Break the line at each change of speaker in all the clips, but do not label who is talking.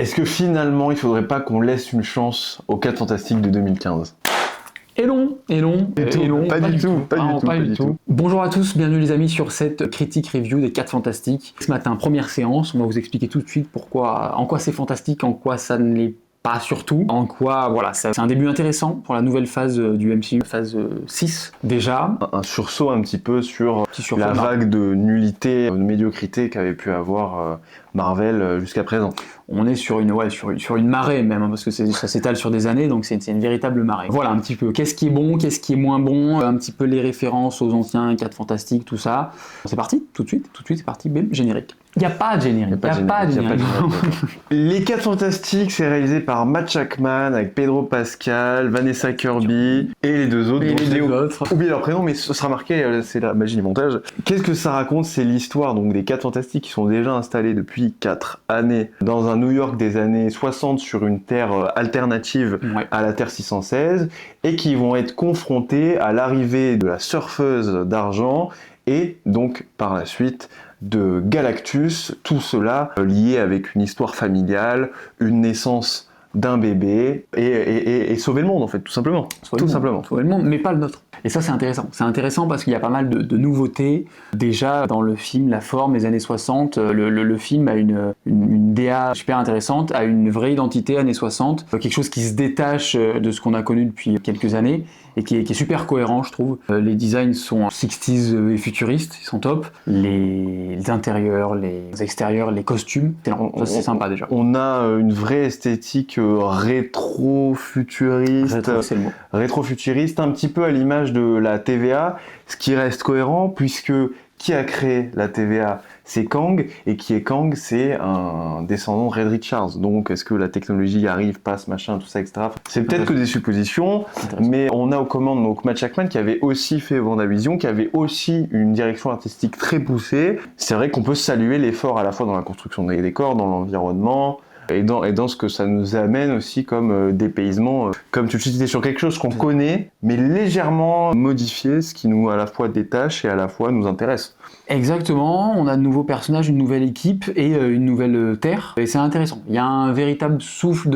Est-ce que finalement, il faudrait pas qu'on laisse une chance aux 4 Fantastiques de 2015?
Et non,
pas du tout.
Bonjour à tous, bienvenue les amis sur cette critique review des 4 Fantastiques. Ce matin, première séance, on va vous expliquer tout de suite en quoi c'est fantastique, en quoi ça ne l'est pas surtout, en quoi, voilà, c'est un début intéressant pour la nouvelle phase du MCU, phase 6 déjà.
Un sursaut un petit peu sur la vague de nullité, de médiocrité qu'avait pu avoir Marvel jusqu'à présent.
On est sur une marée même, hein, parce que ça s'étale sur des années, donc c'est une véritable marée. Voilà un petit peu, qu'est-ce qui est bon, qu'est-ce qui est moins bon, un petit peu les références aux anciens 4 Fantastiques, tout ça. C'est parti, tout de suite, c'est parti, bim, générique. Il n'y a pas de générique,
Les 4 Fantastiques, c'est réalisé par Matt Shakman, avec Pedro Pascal, Vanessa Kirby, et les deux autres. Oubliez leur prénom, mais ce sera marqué, c'est la magie du montage. Qu'est-ce que ça raconte? C'est l'histoire donc des 4 Fantastiques qui sont déjà installés depuis 4 années dans un New York des années 60 sur une terre alternative à la Terre 616 et qui vont être confrontés à l'arrivée de la surfeuse d'argent et donc par la suite de Galactus, tout cela lié avec une histoire familiale, une naissance d'un bébé et sauver le monde en fait, tout simplement.
Sauver le monde, mais pas le nôtre. Et ça c'est intéressant. C'est intéressant parce qu'il y a pas mal de nouveautés. Déjà dans le film, la forme, les années 60, le film a une DA super intéressante, a une vraie identité années 60, quelque chose qui se détache de ce qu'on a connu depuis quelques années et qui est super cohérent je trouve. Les designs sont 60s et futuristes, ils sont top. Les intérieurs, les extérieurs, les costumes, c'est sympa déjà.
On a une vraie esthétique rétro-futuriste,
c'est le mot.
Rétro-futuriste, un petit peu à l'image de la TVA, ce qui reste cohérent puisque qui a créé la TVA? C'est Kang, et qui est Kang? C'est un descendant de Reed Richards. Donc est-ce que la technologie arrive, passe, machin, tout ça, etc. C'est peut-être que des suppositions, mais on a aux commandes donc Matt Shakman qui avait aussi fait WandaVision, qui avait aussi une direction artistique très poussée. C'est vrai qu'on peut saluer l'effort à la fois dans la construction des décors, dans l'environnement, et dans ce que ça nous amène aussi comme dépaysement, comme tu le citais, sur quelque chose qu'on connaît, mais légèrement modifié, ce qui nous à la fois détache et à la fois nous intéresse.
Exactement, on a de nouveaux personnages, une nouvelle équipe et une nouvelle terre, et c'est intéressant. Il y a un véritable souffle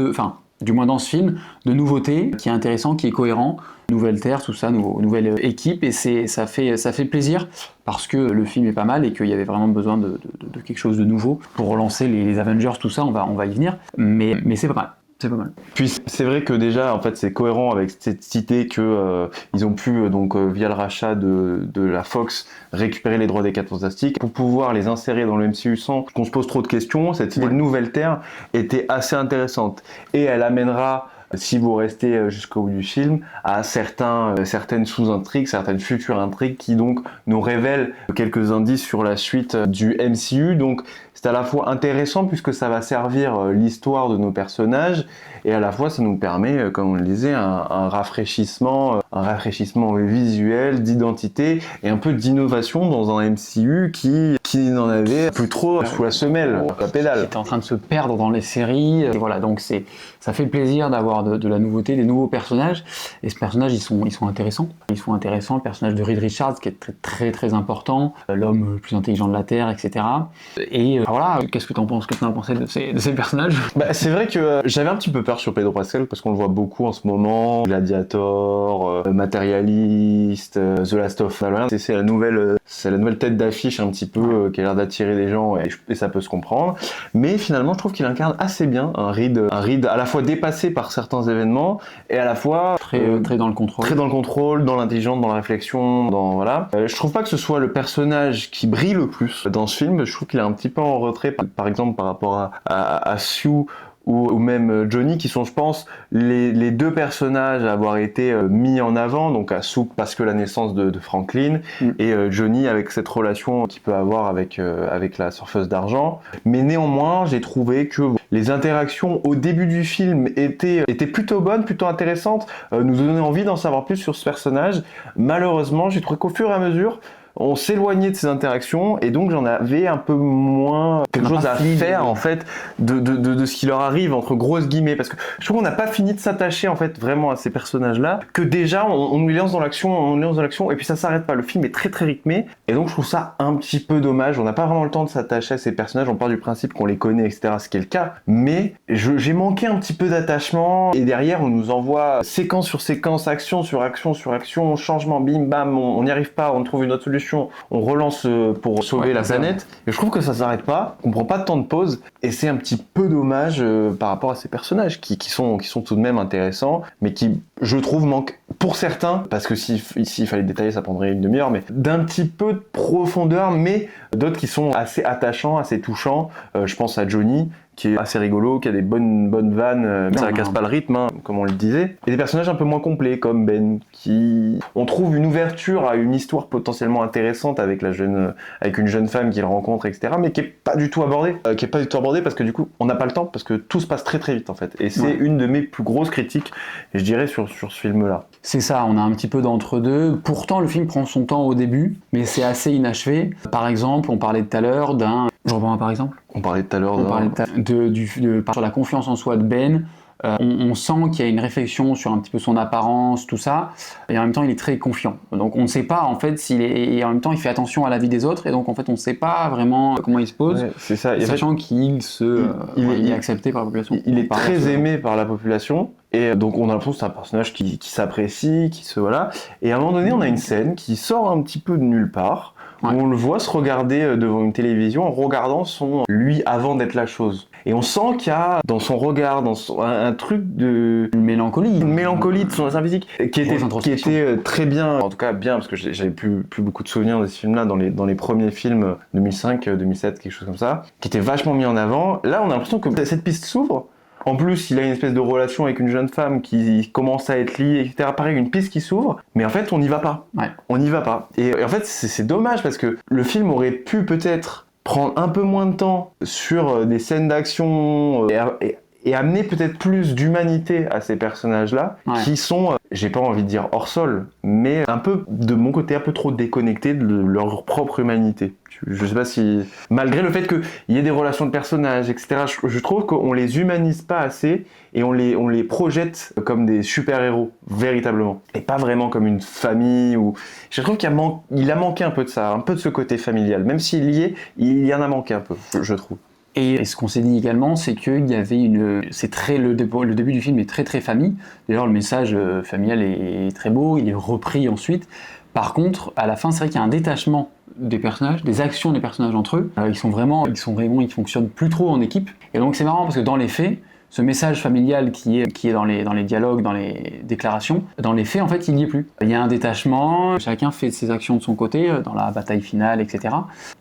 du moins dans ce film, de nouveauté, qui est intéressant, qui est cohérent. Nouvelle terre, tout ça, nouvelle équipe, et ça fait plaisir parce que le film est pas mal et qu'il y avait vraiment besoin de quelque chose de nouveau pour relancer les Avengers, tout ça, on va y venir, mais c'est pas mal. C'est pas mal.
Puis c'est vrai que déjà en fait c'est cohérent avec cette idée que ils ont pu via le rachat de la Fox récupérer les droits des 4 Fantastiques pour pouvoir les insérer dans le MCU sans qu'on se pose trop de questions. Cette idée de nouvelle terre était assez intéressante et elle amènera, si vous restez jusqu'au bout du film, à certaines sous-intrigues, certaines futures intrigues qui donc nous révèlent quelques indices sur la suite du MCU. Donc c'est à la fois intéressant puisque ça va servir l'histoire de nos personnages et à la fois ça nous permet, comme on le disait, un rafraîchissement visuel, d'identité et un peu d'innovation dans un MCU qui n'en avait plus trop sous la semelle, la pédale.
Qui était en train de se perdre dans les séries. Et voilà, donc ça fait plaisir d'avoir de la nouveauté, des nouveaux personnages. Et ces personnages, ils sont intéressants. Ils sont intéressants. Le personnage de Reed Richards, qui est très très très important, l'homme le plus intelligent de la Terre, etc. Et voilà, qu'est-ce que t'en penses? Qu'est-ce que t'en as pensé de ces personnages?
C'est vrai que j'avais un petit peu peur sur Pedro Pascal parce qu'on le voit beaucoup en ce moment. Gladiator, Matérialiste, The Last of Us. C'est la nouvelle tête d'affiche un petit peu qui a l'air d'attirer des gens et ça peut se comprendre. Mais finalement, je trouve qu'il incarne assez bien un Reed à la fois dépassé par certains événements et à la fois
très dans le contrôle.
Très dans le contrôle, dans l'intelligence, dans la réflexion, voilà. Je trouve pas que ce soit le personnage qui brille le plus dans ce film. Je trouve qu'il est un petit peu en retrait, par exemple par rapport à Sue ou même Johnny, qui sont, je pense, les deux personnages à avoir été mis en avant, donc à Sue parce que la naissance de Franklin, et Johnny avec cette relation qu'il peut avoir avec la surfeuse d'argent. Mais néanmoins, j'ai trouvé que les interactions au début du film étaient plutôt bonnes, plutôt intéressantes, nous donnaient envie d'en savoir plus sur ce personnage. Malheureusement, j'ai trouvé qu'au fur et à mesure, on s'éloignait de ces interactions et donc j'en avais un peu moins quelque chose à faire en fait de ce qui leur arrive entre grosses guillemets, parce que je trouve qu'on n'a pas fini de s'attacher en fait vraiment à ces personnages-là, que déjà on nous lance dans l'action, et puis ça s'arrête pas. Le film est très très rythmé et donc je trouve ça un petit peu dommage. On n'a pas vraiment le temps de s'attacher à ces personnages. On part du principe qu'on les connaît, etc. Ce qui est le cas, mais j'ai manqué un petit peu d'attachement. Et derrière, on nous envoie séquence sur séquence, action sur action sur action, changement, bim bam, on n'y arrive pas, on trouve une autre solution, on relance pour sauver la planète. Et je trouve que ça s'arrête pas, on prend pas de temps de pause, et c'est un petit peu dommage par rapport à ces personnages qui sont tout de même intéressants, mais qui, je trouve, manquent pour certains, parce que s'il fallait détailler, ça prendrait une demi-heure, mais d'un petit peu de profondeur, mais d'autres qui sont assez attachants, assez touchants. Je pense à Johnny, qui est assez rigolo, qui a des bonnes vannes, mais ça casse pas le rythme, hein, comme on le disait. Et des personnages un peu moins complets, comme Ben, qui... On trouve une ouverture à une histoire potentiellement intéressante avec une jeune femme qu'il rencontre, etc., mais qui est pas du tout abordée. Parce que du coup, on n'a pas le temps, parce que tout se passe très très vite, en fait. Et c'est une de mes plus grosses critiques, je dirais, sur ce film-là.
C'est ça, on a un petit peu d'entre-deux. Pourtant, le film prend son temps au début, mais c'est assez inachevé. Par exemple, on parlait tout à l'heure d'un... Je reprends un par exemple.
On parlait tout à l'heure
sur la confiance en soi de Ben. On sent qu'il y a une réflexion sur un petit peu son apparence, tout ça, et en même temps il est très confiant. Donc on ne sait pas en fait et en même temps il fait attention à la vie des autres, et donc en fait on ne sait pas vraiment comment il se pose,
c'est ça.
Sachant qu'il est accepté par la population.
Il est très aimé par la population, et donc on a l'impression que c'est un personnage qui s'apprécie, voilà. Et à un moment donné on a une scène qui sort un petit peu de nulle part, où on le voit se regarder devant une télévision en regardant lui avant d'être la chose. Et on sent qu'il y a dans son regard, un truc de...
Une mélancolie
de son instinct physique, qui était très bien, en tout cas bien, parce que j'avais plus beaucoup de souvenirs de ce film-là dans les premiers films 2005, 2007, quelque chose comme ça, qui était vachement mis en avant. Là, on a l'impression que cette piste s'ouvre. En plus, il a une espèce de relation avec une jeune femme qui commence à être liée, etc. Pareil, une piste qui s'ouvre, mais en fait, on n'y va pas. On n'y va pas. Et en fait, c'est dommage, parce que le film aurait pu peut-être prendre un peu moins de temps sur des scènes d'action et amener peut-être plus d'humanité à ces personnages-là, qui sont, j'ai pas envie de dire hors sol, mais un peu, de mon côté, un peu trop déconnectés de leur propre humanité. Je sais pas si... Malgré le fait qu'il y ait des relations de personnages, etc., je trouve qu'on les humanise pas assez, et on les projette comme des super-héros, véritablement. Et pas vraiment comme une famille, ou... Je trouve qu'il a manqué un peu de ça, un peu de ce côté familial. Même s'il y est, il y en a manqué un peu, je trouve.
Et ce qu'on s'est dit également, c'est qu'il y avait le début du film est très très famille. D'ailleurs, le message familial est très beau, il est repris ensuite. Par contre, à la fin, c'est vrai qu'il y a un détachement des personnages, des actions des personnages entre eux. Ils fonctionnent plus trop en équipe. Et donc c'est marrant parce que dans les faits, ce message familial qui est dans les dialogues, dans les déclarations, dans les faits, en fait, il n'y est plus. Il y a un détachement, chacun fait ses actions de son côté, dans la bataille finale, etc.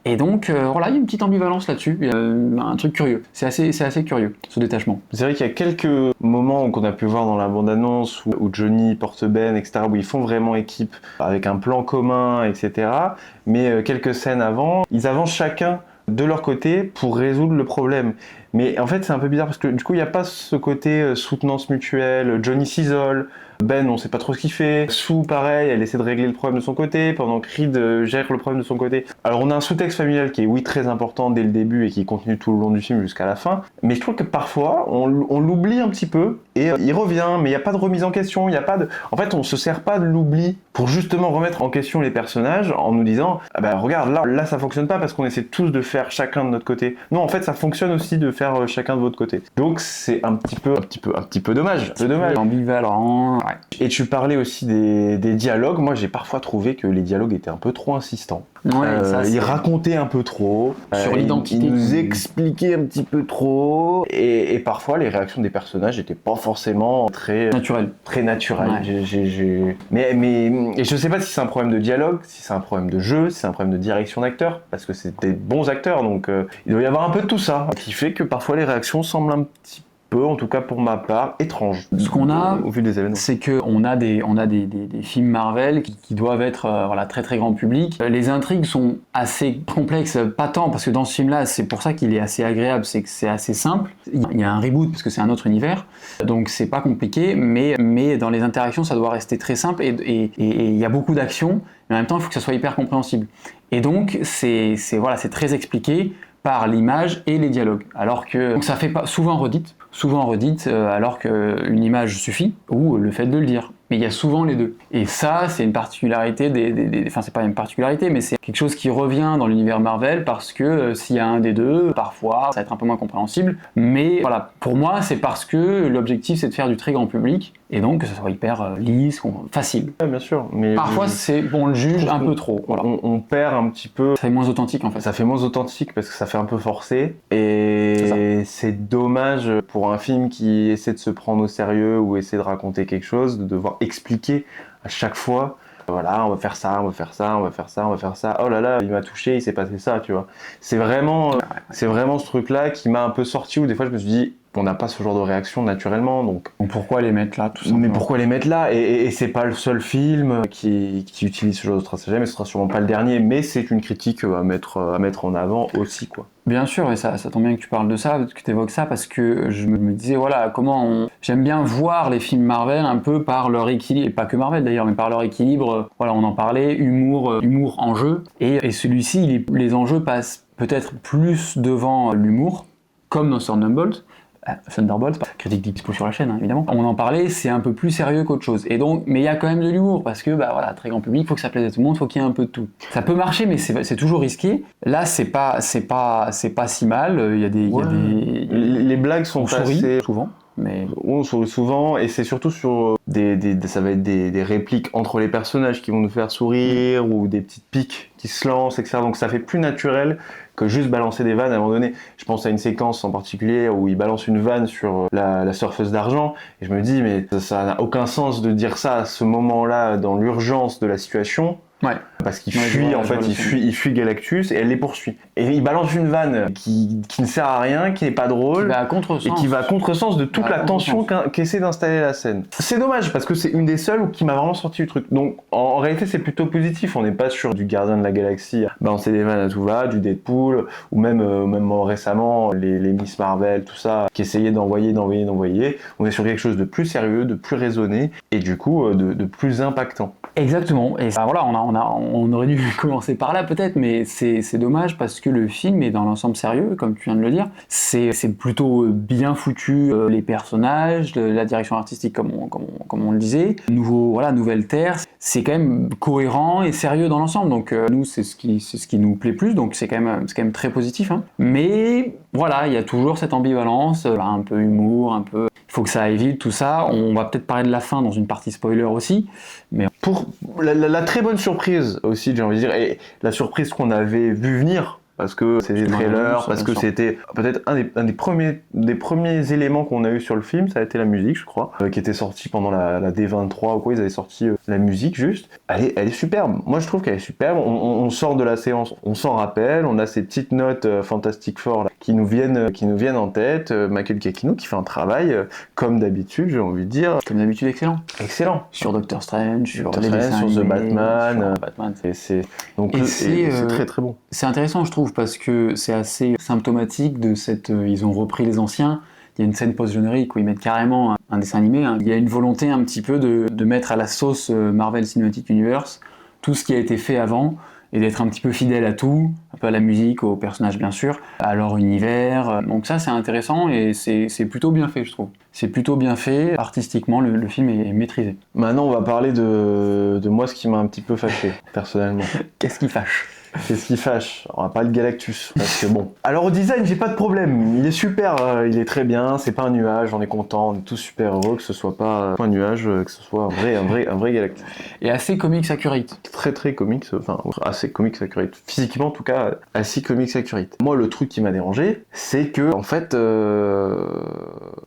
Et donc, voilà, il y a une petite ambivalence là-dessus, il y a un truc curieux. C'est assez curieux, ce détachement.
C'est vrai qu'il y a quelques moments qu'on a pu voir dans la bande-annonce où Johnny porte Ben, etc., où ils font vraiment équipe, avec un plan commun, etc. Mais quelques scènes avant, ils avancent chacun de leur côté pour résoudre le problème. Mais en fait, c'est un peu bizarre parce que du coup, il n'y a pas ce côté soutenance mutuelle. Johnny s'isole, Ben, on sait pas trop ce qu'il fait. Sue, pareil, elle essaie de régler le problème de son côté, pendant que Reed gère le problème de son côté. Alors, on a un sous-texte familial qui est, oui, très important dès le début et qui continue tout le long du film jusqu'à la fin. Mais je trouve que parfois, on l'oublie un petit peu et il revient, mais il n'y a pas de remise en question, il n'y a pas de... En fait, on se sert pas de l'oubli pour justement remettre en question les personnages en nous disant ah ben regarde, là ça fonctionne pas parce qu'on essaie tous de faire chacun de notre côté. Non, en fait, ça fonctionne aussi de faire chacun de votre côté. Donc, c'est un petit peu dommage. C'est dommage.
Ambivalent. Ouais.
Et tu parlais aussi des dialogues. Moi, j'ai parfois trouvé que les dialogues étaient un peu trop insistants. Ils racontaient un peu trop.
Sur l'identité.
Ils nous expliquaient un petit peu trop. Et parfois, les réactions des personnages n'étaient pas forcément très naturelles. Ouais. Mais je sais pas si c'est un problème de dialogue, si c'est un problème de jeu, si c'est un problème de direction d'acteur, parce que c'est des bons acteurs. Donc, il doit y avoir un peu de tout ça, qui fait que parfois les réactions semblent un petit peu, en tout cas pour ma part, étrange.
Ce qu'on a,
au vu des événements.
c'est qu'on a des films Marvel qui doivent être voilà, très très grand public. Les intrigues sont assez complexes, pas tant, parce que dans ce film-là, c'est pour ça qu'il est assez agréable, c'est que c'est assez simple. Il y a un reboot, parce que c'est un autre univers, donc c'est pas compliqué, mais dans les interactions, ça doit rester très simple, et il y a beaucoup d'actions, mais en même temps, il faut que ça soit hyper compréhensible. Et donc, c'est très expliqué par l'image et les dialogues. Alors que donc ça fait pas souvent redite, alors qu'une image suffit, ou le fait de le dire. Mais il y a souvent les deux. Et ça, c'est une particularité enfin, c'est pas une particularité, mais c'est quelque chose qui revient dans l'univers Marvel, parce que s'il y a un des deux, parfois, ça va être un peu moins compréhensible. Mais voilà, pour moi, c'est parce que l'objectif, c'est de faire du très grand public, et donc que ça soit hyper lisse, facile.
Ouais, bien sûr. Mais
Parfois, on le juge un peu trop. Voilà.
On perd un petit peu.
Ça fait moins authentique, en fait.
Ça fait moins authentique parce que ça fait un peu forcé. Et c'est dommage pour un film qui essaie de se prendre au sérieux ou essaie de raconter quelque chose, de devoir expliquer à chaque fois. Voilà, on va faire ça, on va faire ça, on va faire ça, on va faire ça. Oh là là, il m'a touché, il s'est passé ça, tu vois. C'est vraiment ce truc-là qui m'a un peu sorti, où des fois je me suis dit, on n'a pas ce genre de réaction naturellement, donc
pourquoi les mettre là, tout ça?
Mais pourquoi les mettre là? Et c'est pas le seul film qui utilise ce genre de stratagème, et ce sera sûrement pas le dernier, mais c'est une critique à mettre en avant aussi, quoi.
Bien sûr, et ça tombe bien que tu parles de ça, que tu évoques ça, parce que je me disais, voilà, j'aime bien voir les films Marvel un peu par leur équilibre, et pas que Marvel d'ailleurs, mais par leur équilibre, voilà, on en parlait, humour en jeu, et celui-ci, les enjeux passent peut-être plus devant l'humour, comme dans Thunderbolt, critique d'Expo sur la chaîne, hein, évidemment. On en parlait, c'est un peu plus sérieux qu'autre chose. Et donc, mais il y a quand même de l'humour, parce que, voilà, très grand public, faut que ça plaise à tout le monde, faut qu'il y ait un peu de tout. Ça peut marcher, mais c'est toujours risqué. Là, c'est pas si mal. Il y a des,
les blagues sont assez
souvent. Mais
on sourit souvent, et c'est surtout sur ça va être des répliques entre les personnages qui vont nous faire sourire, ou des petites piques qui se lancent, etc. Donc ça fait plus naturel que juste balancer des vannes. À un moment donné, je pense à une séquence en particulier où il balance une vanne sur la surfeuse d'argent, et je me dis, mais ça n'a aucun sens de dire ça à ce moment-là, dans l'urgence de la situation.
Ouais.
Parce qu'il fuit, il fuit Galactus, et elle les poursuit. Et il balance une vanne qui ne sert à rien, qui n'est pas drôle, qui va à contresens de toute la tension qu'essaie d'installer la scène. C'est dommage, parce que c'est une des seules qui m'a vraiment sorti du truc. Donc en réalité, c'est plutôt positif. On n'est pas sur du Gardien de la Galaxie, balancer des vannes à tout va, du Deadpool, ou même récemment les Miss Marvel, tout ça, qui essayaient d'envoyer. On est sur quelque chose de plus sérieux, de plus raisonné, et du coup de plus impactant.
Exactement. Et voilà, on aurait dû commencer par là peut-être, mais c'est dommage, parce que le film est dans l'ensemble sérieux, comme tu viens de le dire. C'est plutôt bien foutu, les personnages, la direction artistique, comme on le disait. Nouvelle Terre, c'est quand même cohérent et sérieux dans l'ensemble. Donc nous, c'est ce qui nous plaît plus. Donc c'est quand même très positif, hein. Mais voilà, il y a toujours cette ambivalence, un peu humour, un peu. Il faut que ça aille vite, tout ça. On va peut-être parler de la fin dans une partie spoiler aussi, mais
pour la très bonne surprise aussi, j'ai envie de dire, et la surprise qu'on avait vu venir, parce que c'était des trailers, parce que c'était peut-être un des premiers éléments qu'on a eu sur le film, ça a été la musique, je crois, qui était sortie pendant la D23 ou quoi, ils avaient sorti la musique juste. Elle est superbe, moi je trouve qu'elle est superbe. On sort de la séance, on s'en rappelle, on a ces petites notes Fantastic Four là, qui nous viennent en tête. Michael Giacchino qui fait un travail comme d'habitude, j'ai envie de dire.
Comme d'habitude, excellent. Sur Doctor Strange, sur The Batman.
C'est très très bon.
C'est intéressant, je trouve, parce que c'est assez symptomatique de ils ont repris les anciens. Il y a une scène post-générique où ils mettent carrément un dessin animé, hein. Il y a une volonté un petit peu de mettre à la sauce Marvel Cinematic Universe tout ce qui a été fait avant, et d'être un petit peu fidèle à tout, un peu à la musique, aux personnages bien sûr, à leur univers. Donc ça, c'est intéressant, et c'est plutôt bien fait, je trouve. C'est plutôt bien fait, artistiquement, le film est maîtrisé.
Maintenant, on va parler de moi, ce qui m'a un petit peu fâché, personnellement.
Qu'est-ce qui fâche?
Qu'est-ce qui fâche? On va parler de Galactus, parce que bon. Alors au design, j'ai pas de problème, il est super, il est très bien, c'est pas un nuage, on est content, on est tous super heureux que ce soit pas un nuage, que ce soit un vrai Galactus.
Et assez comics accurate.
Très très comics, assez comics accurate. Physiquement en tout cas, assez comics accurate. Moi le truc qui m'a dérangé, c'est que en fait,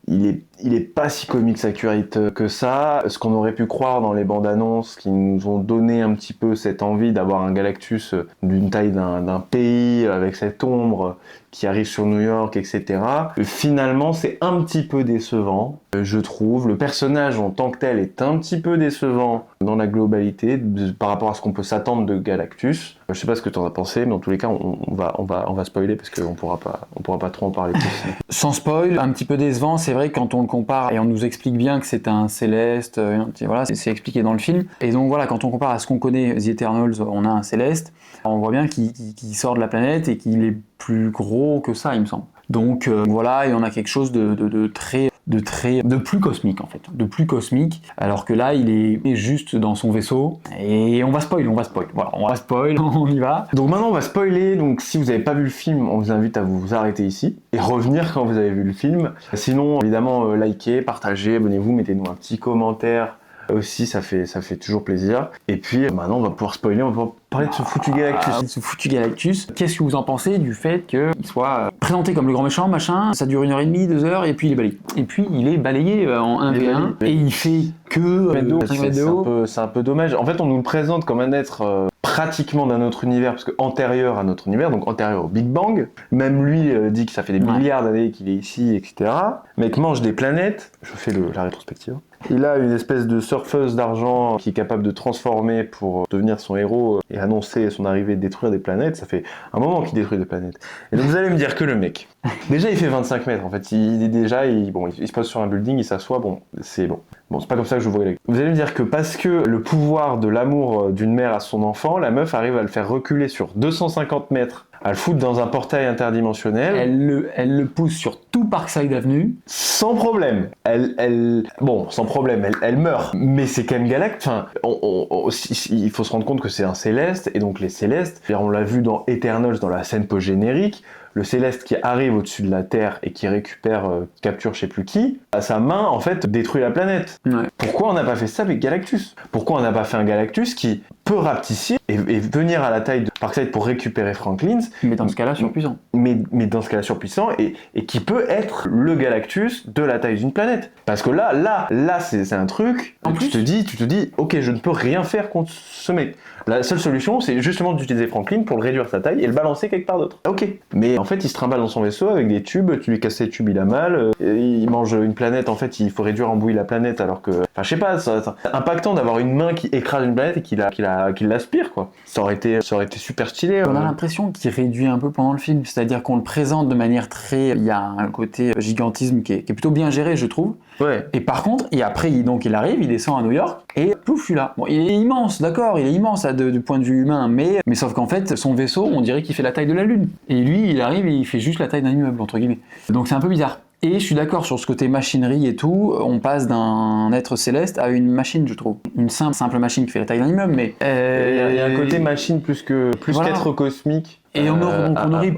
il est pas si comics accurate que ça. Ce qu'on aurait pu croire dans les bandes annonces qui nous ont donné un petit peu cette envie d'avoir un Galactus d'une taille d'un pays, avec cette ombre qui arrive sur New York, etc. Finalement, c'est un petit peu décevant, je trouve. Le personnage en tant que tel est un petit peu décevant dans la globalité par rapport à ce qu'on peut s'attendre de Galactus. Je sais pas ce que tu en as pensé, mais en tous les cas, on va spoiler parce qu'on pourra pas trop en parler plus.
Sans spoil, un petit peu décevant, c'est vrai que quand on le compare et on nous explique bien que c'est un Céleste, voilà, c'est expliqué dans le film. Et donc voilà, quand on compare à ce qu'on connaît, The Eternals, on a un Céleste, on voit bien qu'il sort de la planète et qu'il est plus gros que ça, il me semble. Donc voilà, et on a quelque chose de plus cosmique en fait, de plus cosmique, alors que là il est juste dans son vaisseau, et on va spoil, voilà, on va spoil, on y va.
Donc maintenant on va spoiler, donc si vous n'avez pas vu le film, on vous invite à vous arrêter ici, et revenir quand vous avez vu le film. Sinon, évidemment, likez, partagez, abonnez-vous, mettez-nous un petit commentaire, aussi ça fait toujours plaisir. Et puis maintenant on va pouvoir spoiler, on va pouvoir parler de ce foutu Galactus.
Qu'est-ce que vous en pensez du fait qu'il soit présenté comme le grand méchant, machin, ça dure 1h30, 2 heures, et puis il est balayé. Et puis il est balayé en 1v1, et il fait que 5 mètres de haut.
C'est un peu dommage. En fait on nous le présente comme un être pratiquement d'un autre univers, parce que antérieur à notre univers, donc antérieur au Big Bang. Même lui dit que ça fait des milliards d'années qu'il est ici, etc. Le mec mange des planètes. Je fais la rétrospective. Il a une espèce de surfeuse d'argent qui est capable de transformer pour devenir son héros et annoncer son arrivée de détruire des planètes. Ça fait un moment qu'il détruit des planètes. Et donc vous allez me dire que le mec, déjà il fait 25 mètres en fait. Il se pose sur un building, il s'assoit, c'est bon. Bon, c'est pas comme ça que je voyais. Vous allez me dire que parce que le pouvoir de l'amour d'une mère à son enfant, la meuf arrive à le faire reculer sur 250 mètres, à le foutre dans un portail interdimensionnel.
Elle le pousse sur tout Parkside Avenue.
Sans problème. Sans problème, elle meurt. Mais c'est quand même Galactus. Enfin, il faut se rendre compte que c'est un Céleste, et donc les Célestes, on l'a vu dans Eternals, dans la scène post-générique, le Céleste qui arrive au-dessus de la Terre et qui capture je sais plus qui, à sa main, en fait, détruit la planète.
Ouais.
Pourquoi on n'a pas fait ça avec Galactus ? Pourquoi on n'a pas fait un Galactus qui peut rapetisser et venir à la taille de Parkside pour récupérer Franklin ?
Mais dans ce cas-là, surpuissant.
Mais dans ce cas-là, surpuissant, et qui peut être le Galactus de la taille d'une planète. Parce que là, c'est un truc, tu te dis, ok, je ne peux rien faire contre ce mec. La seule solution, c'est justement d'utiliser Franklin pour le réduire sa taille et le balancer quelque part d'autre. Ok. Mais en fait, il se trimballe dans son vaisseau avec des tubes, tu lui casses les tubes, il a mal, il mange une planète, en fait, il faut réduire en bouillie la planète, alors que... Enfin, je sais pas, c'est impactant d'avoir une main qui écrase une planète et qui l'aspire, quoi. Ça aurait été super stylé.
On a l'impression qu'il réduit un peu pendant le film, c'est-à-dire qu'on le présente de manière très... Il y a un côté gigantisme qui est plutôt bien géré, je trouve.
Ouais.
Et par contre, il arrive, il descend à New York, et pouf, je suis là. Bon, il est immense, d'accord, il est immense du point de vue humain, mais sauf qu'en fait, son vaisseau, on dirait qu'il fait la taille de la Lune. Et lui, il arrive et il fait juste la taille d'un immeuble, entre guillemets. Donc c'est un peu bizarre. Et je suis d'accord sur ce côté machinerie et tout, on passe d'un être céleste à une machine, je trouve. Une simple machine qui fait la taille d'un immeuble, mais...
Il y a un côté machine plus qu'être cosmique.
Et on aurait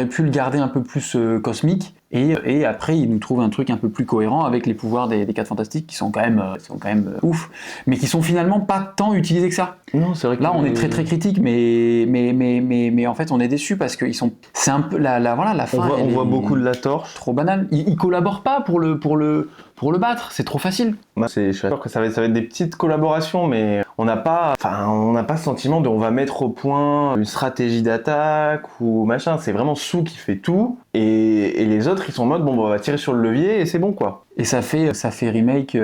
pu le garder un peu plus cosmique, et après il nous trouve un truc un peu plus cohérent avec les pouvoirs des 4 Fantastiques qui sont quand même ouf, mais qui sont finalement pas tant utilisés que ça.
Non, c'est vrai que
là on est très très critique, mais en fait on est déçu parce que c'est un peu la fin.
On voit beaucoup de la torche.
Trop banal. Ils collaborent pas pour le battre, c'est trop facile.
Je suis d'accord que ça va être des petites collaborations, mais on n'a pas ce sentiment de on va mettre au point une stratégie d'attaque ou machin. C'est vraiment Sue qui fait tout, et les autres ils sont en mode on va tirer sur le levier et c'est bon, quoi.
Et ça fait remake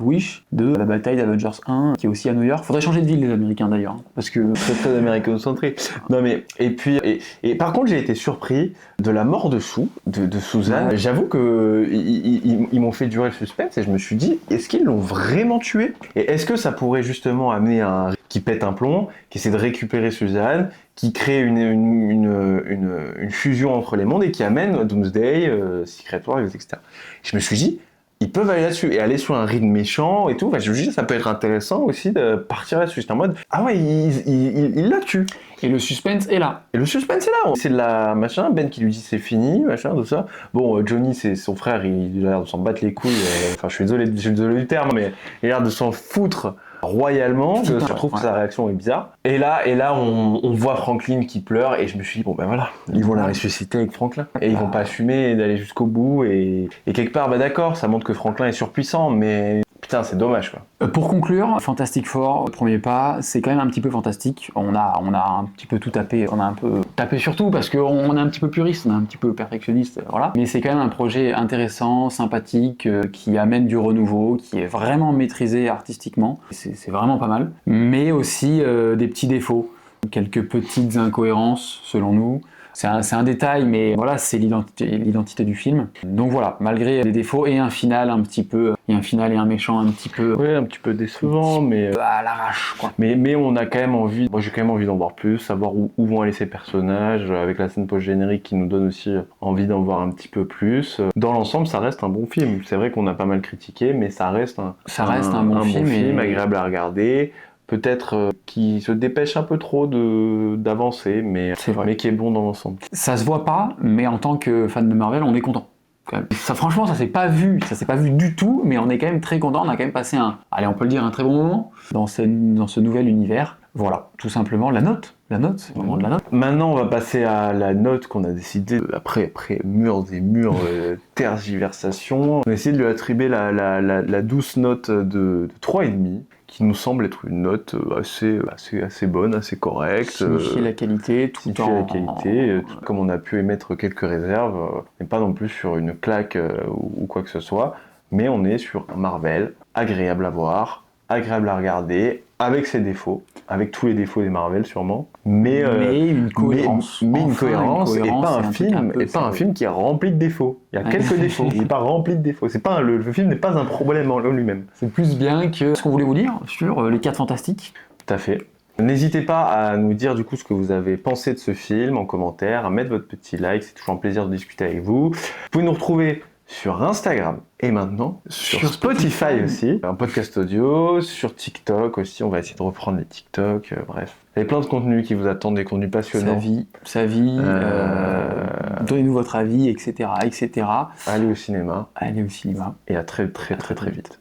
Wish de la bataille d'Avengers 1 qui est aussi à New York. Faudrait changer de ville, les Américains, d'ailleurs, parce que
c'est très américain-centré. Non mais et par contre j'ai été surpris de la mort de Sue, de Suzanne. Ouais. J'avoue que ils m'ont fait durer le suspense et je me suis dit, est-ce qu'ils l'ont vraiment tué ? Et est-ce que ça pourrait justement amener un qui pète un plomb, qui essaie de récupérer Suzanne, qui crée une fusion entre les mondes et qui amène Doomsday, Secret Wars, etc. Je me suis dit, ils peuvent aller là-dessus et aller sur un rythme méchant et tout. Enfin, je me dis, ça peut être intéressant aussi de partir là-dessus. C'est en mode, ah ouais, il la tue.
Et le suspense est là.
C'est de la machin, Ben qui lui dit c'est fini, machin, tout ça. Bon, Johnny, c'est son frère, il a l'air de s'en battre les couilles. Enfin, je suis désolé du terme, mais il a l'air de s'en foutre royalement. Je trouve que sa réaction est bizarre. Et là, on voit Franklin qui pleure et je me suis dit, bon ben voilà, ils vont la ressusciter avec Franklin. Et ils vont pas assumer d'aller jusqu'au bout et quelque part, bah d'accord, ça montre que Franklin est surpuissant, mais putain, c'est dommage quoi.
Pour conclure, Fantastic Four, premier pas, c'est quand même un petit peu fantastique. On a un petit peu tout tapé, on a un peu tapé sur tout parce qu'on est un petit peu puriste, on est un petit peu perfectionniste, voilà. Mais c'est quand même un projet intéressant, sympathique, qui amène du renouveau, qui est vraiment maîtrisé artistiquement. C'est vraiment pas mal. Mais aussi des petits défauts, quelques petites incohérences selon nous. C'est un détail, mais voilà, c'est l'identité du film. Donc voilà, malgré des défauts et un final un petit peu, et un final et un méchant un petit peu,
Ouais, un petit peu décevant, mais
à l'arrache, quoi.
mais on a quand même envie. Moi, j'ai quand même envie d'en voir plus, savoir où vont aller ces personnages, avec la scène post-générique qui nous donne aussi envie d'en voir un petit peu plus. Dans l'ensemble, ça reste un bon film. C'est vrai qu'on a pas mal critiqué, mais ça reste un bon film, agréable à regarder. Peut-être qui se dépêche un peu trop d'avancer, mais qui est bon dans l'ensemble.
Ça se voit pas, mais en tant que fan de Marvel, on est content. Ça, franchement, ça s'est pas vu du tout, mais on est quand même très content. On a quand même passé on peut le dire, un très bon moment dans ce nouvel univers. Voilà, tout simplement la note, c'est vraiment de la note.
Maintenant, on va passer à la note qu'on a décidé, après murs et murs tergiversations. On a essayé de lui attribuer la douce note de 3,5, qui nous semble être une note assez bonne, assez correcte.
Signifier la qualité,
comme on a pu émettre quelques réserves, mais pas non plus sur une claque ou quoi que ce soit, mais on est sur un Marvel, agréable à voir, agréable à regarder, avec ses défauts, avec tous les défauts des Marvel sûrement, mais
une cohérence.
Une cohérence, et pas un film qui est rempli de défauts. Il y a quelques défauts, il n'est pas rempli de défauts. Le film n'est pas un problème en lui-même.
C'est plus bien que ce qu'on voulait vous dire sur les 4 Fantastiques.
Tout à fait. N'hésitez pas à nous dire du coup ce que vous avez pensé de ce film en commentaire, à mettre votre petit like, c'est toujours un plaisir de discuter avec vous. Vous pouvez nous retrouver sur Instagram et maintenant sur Spotify aussi, un podcast audio, sur TikTok aussi, on va essayer de reprendre les TikTok, bref. Il y a plein de contenus qui vous attendent, des contenus passionnants.
Sa vie, donnez-nous votre avis, etc.
Allez au cinéma.
Allez au cinéma.
Et à très vite.